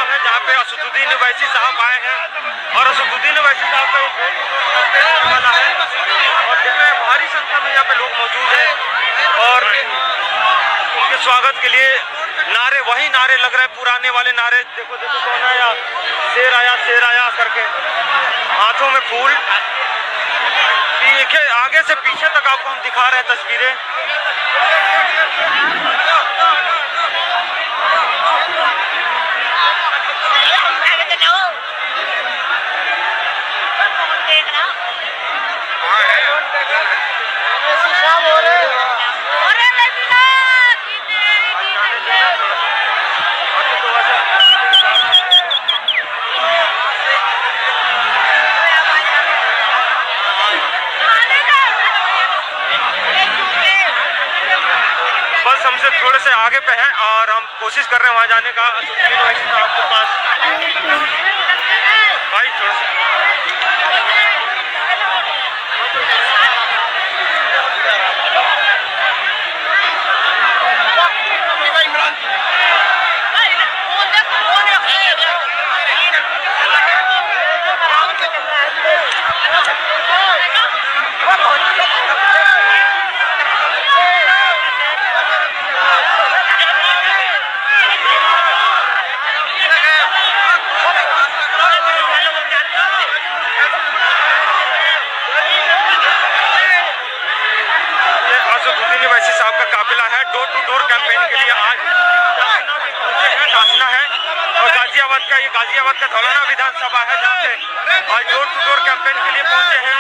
पंडाल है जहाँ पे असदुद्दीन ओवैसी साहब आए हैं और असदुद्दीन ओवैसी साहब का होने वाला है और जितने भारी संख्या में यहाँ पे लोग मौजूद हैं और उनके स्वागत के लिए नारे वही नारे लग रहे हैं, पुराने वाले नारे। देखो देखो कौन आया, शेर आया करके, हाथों में फूल। देखिए आगे से पीछे तक आपको हम दिखा रहे हैं तस्वीरें। बस हमसे थोड़े से आगे पे है और हम कोशिश कर रहे हैं वहाँ जाने का। आपके पास भाई थोड़ा सा असदुद्दीन ओवैसी साहब का काफिला है। डोर टू डोर कैंपेन के लिए आज डासना है और गाजियाबाद का धौलाना विधानसभा है जहाँ पे आज डोर टू डोर कैंपेन के लिए पहुंचे हैं।